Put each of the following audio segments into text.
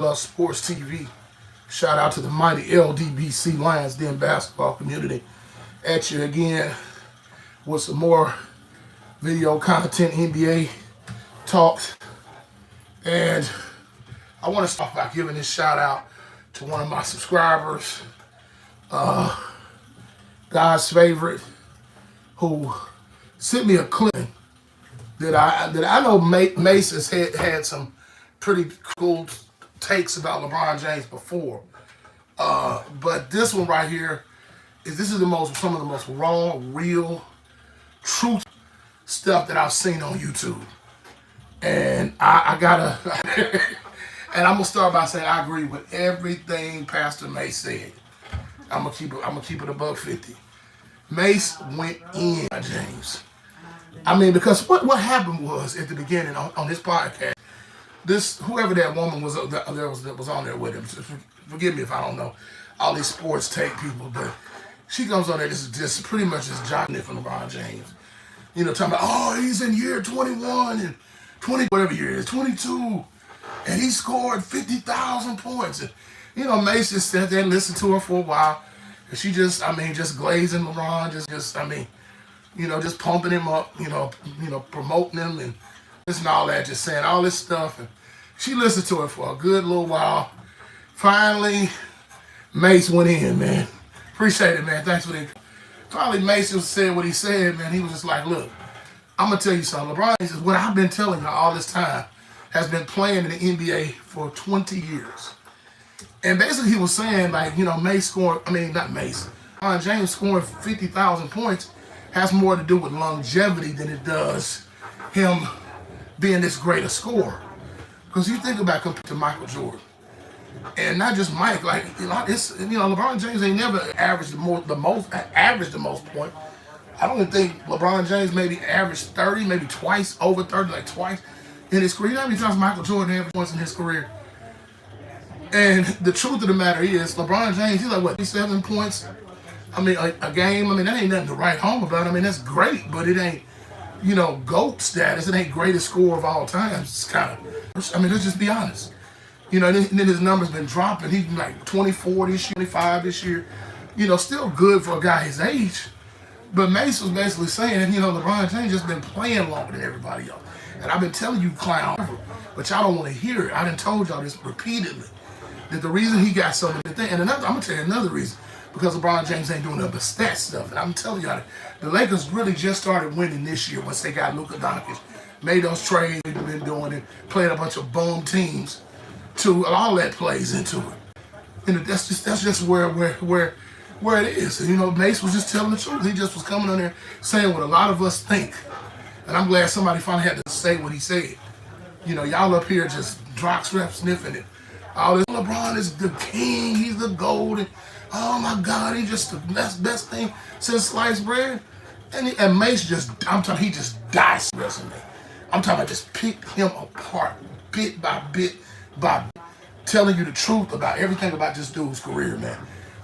Sports TV. Shout out to the mighty LDBC Lions Den basketball community. At you again with some more video content, NBA talks. And I want to start by giving this shout out to one of my subscribers, God's favorite, who sent me a clip that I know Mace has had some pretty cool takes about LeBron James before, but this one right here is some of the most raw, real, truth stuff that I've seen on YouTube, and I gotta and I'm gonna start by saying I agree with everything Pastor Mace said. I'm gonna keep it $1.50. Mace went in on James. I mean, because what happened was at the beginning on this podcast, whoever that woman was that was on there with him. Forgive me if I don't know all these sports take people, but she comes on there just pretty much just jocking it from LeBron James. You know, talking about, oh, he's in year 21 and 20 whatever year it is, 22, and he scored 50,000 points. And you know, Mace just sat there and listened to her for a while, and she just glazing LeBron, just pumping him up, promoting him and this and all that, just saying all this stuff. And she listened to it for a good little while. Finally, Mace went in, man. Appreciate it, man. Thanks for that. Finally, Mace just said what he said, man. He was just like, look, I'm going to tell you something. LeBron is what I've been telling you all this time, has been playing in the NBA for 20 years. And basically he was saying, like, LeBron James scoring 50,000 points has more to do with longevity than it does him being this great a scorer. Because you think about compared to Michael Jordan, and not just Mike, LeBron James ain't never averaged the most points. I don't think LeBron James maybe averaged 30, maybe twice, over 30, like twice in his career. You know how many times Michael Jordan averaged points in his career? And the truth of the matter is, LeBron James, he's like, what, 7 points? I mean, a game, that ain't nothing to write home about. That's great, but it ain't, GOAT status. It ain't greatest scorer of all time. It's kind of, let's just be honest. Then his numbers been dropping. He's like 24 this year, 25 this year. Still good for a guy his age. But Mace was basically saying, LeBron James just been playing longer than everybody else. And I've been telling you, clown, but y'all don't want to hear it. I done told y'all this repeatedly, that the reason he got so many things, and I'm going to tell you another reason, because LeBron James ain't doing nothing but stat stuff. And I'm telling y'all, the Lakers really just started winning this year once they got Luka Doncic, made those trades they've been doing, and played a bunch of bum teams. All that plays into it. And that's just where it is. And, Mace was just telling the truth. He just was coming on there saying what a lot of us think. And I'm glad somebody finally had to say what he said. Y'all up here just drop strap sniffing it. All this, LeBron is the king, he's the GOAT, and oh my God, he's just the best thing since sliced bread. And Mace he just diced his resume. I'm talking about just pick him apart, bit by bit by bit, telling you the truth about everything about this dude's career, man.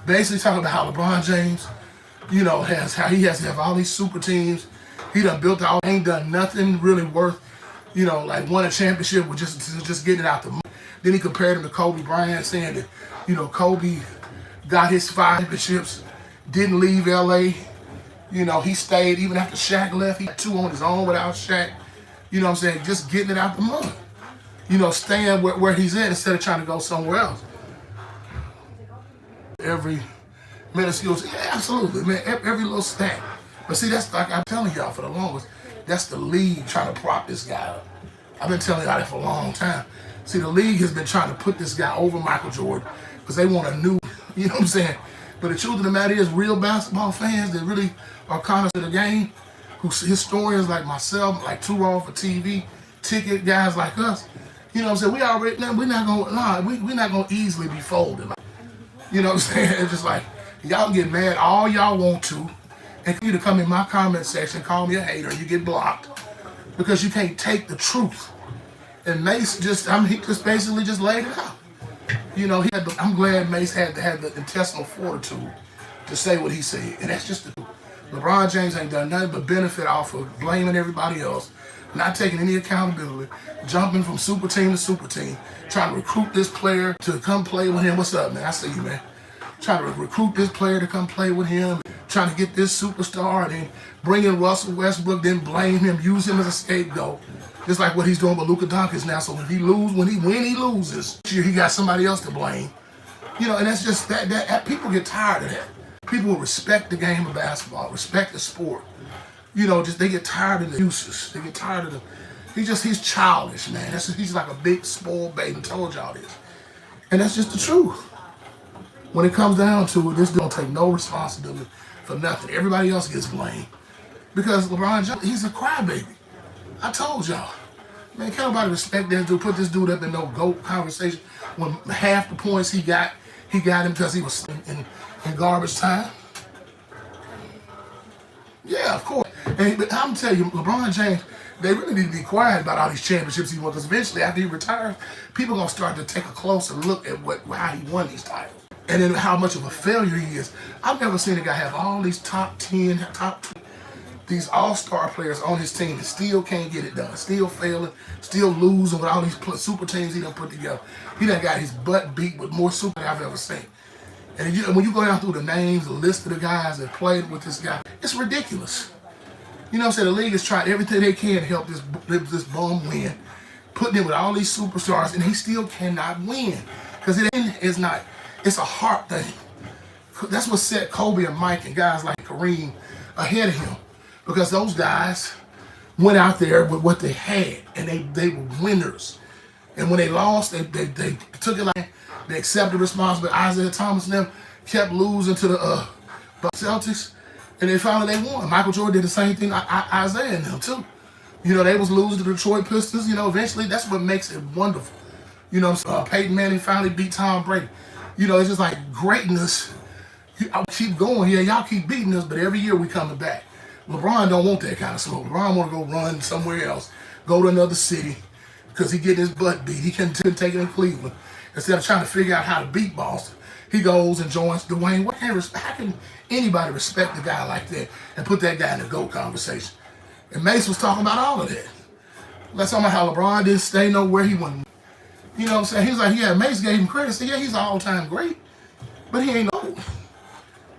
Basically talking about how LeBron James, he has to have all these super teams. He done built ain't done nothing really worth, like won a championship with just getting it out the mud. Then he compared him to Kobe Bryant, saying that, Kobe got his 5 championships, didn't leave LA. He stayed even after Shaq left. He had 2 on his own without Shaq. Just getting it out the mud. Staying where he's at instead of trying to go somewhere else. Every minuscule, yeah, absolutely, man. Every little stat. But see, that's like I'm telling y'all for the longest. That's the league trying to prop this guy up. I've been telling y'all that for a long time. See, the league has been trying to put this guy over Michael Jordan because they want a new, But the truth of the matter is, real basketball fans that really are conscious of the game, who historians like myself, like Too Raw for TV, ticket guys like us, we already, we're not gonna easily be folded. It's just like, y'all get mad all y'all want to, and you to come in my comment section, call me a hater, you get blocked because you can't take the truth. And Mace he just basically just laid it out. I'm glad Mace had to have the intestinal fortitude to say what he said. And that's just the truth. LeBron James ain't done nothing but benefit off of blaming everybody else, not taking any accountability, jumping from super team to super team, trying to recruit this player to come play with him. What's up, man? I see you, man. Trying to recruit this player to come play with him, trying to get this superstar, and then bring in Russell Westbrook, then blame him, use him as a scapegoat. Just like what he's doing with Luka Doncic now. So when he loses, he got somebody else to blame. You know, and that's just that people get tired of that. People will respect the game of basketball, respect the sport. You know, just they get tired of the uses. They get tired of the. He's childish, man. He's like a big spoiled baby. I told y'all this, and that's just the truth. When it comes down to it, this don't take no responsibility for nothing. Everybody else gets blamed because LeBron James, he's a crybaby. I told y'all, man. Can't nobody respect this dude. Put this dude up in no GOAT conversation when half the points he got him because he was in garbage time. Yeah, of course. And I'm telling you, LeBron James, they really need to be quiet about all these championships he won, because eventually, after he retires, people are going to start to take a closer look at how he won these titles. And then how much of a failure he is. I've never seen a guy have all these top 10, top 20, these all-star players on his team and still can't get it done. Still failing, still losing with all these super teams he done put together. He done got his butt beat with more super than I've ever seen. And when you go down through the names, the list of the guys that played with this guy, it's ridiculous. You know what I'm saying? The league has tried everything they can to help this bum win, putting him with all these superstars, and he still cannot win. Because it's a heart thing. That's what set Kobe and Mike and guys like Kareem ahead of him. Because those guys went out there with what they had, and they were winners. And when they lost, they took it like they accepted responsibility. Isaiah Thomas and them kept losing to the Celtics, and they finally won. Michael Jordan did the same thing. Isaiah and them too. You know, they was losing to the Detroit Pistons. You know, eventually that's what makes it wonderful. You know, Peyton Manning finally beat Tom Brady. You know, it's just like greatness. I'll keep going here. Y'all keep beating us, but every year we coming back. LeBron don't want that kind of smoke. LeBron want to go run somewhere else, go to another city, because he getting his butt beat. He couldn't take it in Cleveland. Instead of trying to figure out how to beat Boston, he goes and joins Dwayne. How can anybody respect a guy like that and put that guy in the GOAT conversation? And Mace was talking about all of that. Let's talk about how LeBron didn't stay nowhere. He wasn't. You know what I'm saying? He's like, yeah, Mace gave him credit. Said, yeah, he's an all-time great, but he ain't old.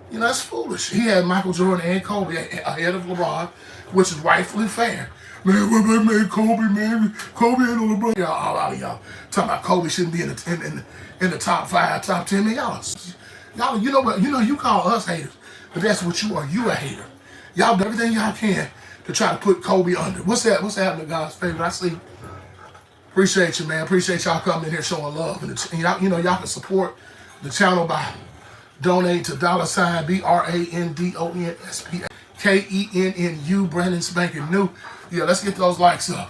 You know, that's foolish. He had Michael Jordan and Kobe ahead of LeBron, which is rightfully fair. Man, what they made Kobe, man? Kobe ain't on LeBron. All out of y'all talking about Kobe shouldn't be in the top 5, top 10. Man, y'all, you know what? You know, you call us haters, but that's what you are. You a hater. Y'all do everything y'all can to try to put Kobe under. What's happening, God's favor? I see. Appreciate you, man. Appreciate y'all coming in here showing love. And y'all can support the channel by donate to $BRANDONSPKENNU, Brandon Spanking New. Yeah, let's get those likes up.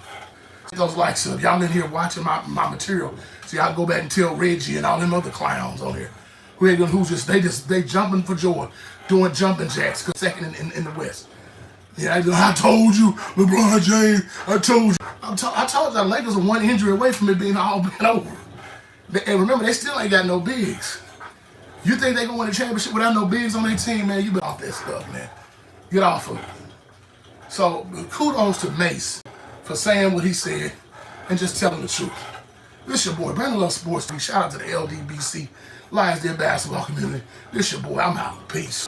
Get those likes up. Y'all in here watching my material, so y'all go back and tell Reggie and all them other clowns on here they jumping for joy, doing jumping jacks, second in the West. Yeah, I told you, LeBron James. I told you. I told you, the Lakers are one injury away from it being all been over. And remember, they still ain't got no bigs. You think they gonna win a championship without no bigs on their team, man? You been off that stuff, man. Get off of it. So kudos to Mace for saying what he said and just telling the truth. This your boy, Brandon Love Sports. Shout out to the LDBC Lions Den basketball community. This your boy. I'm out. Peace.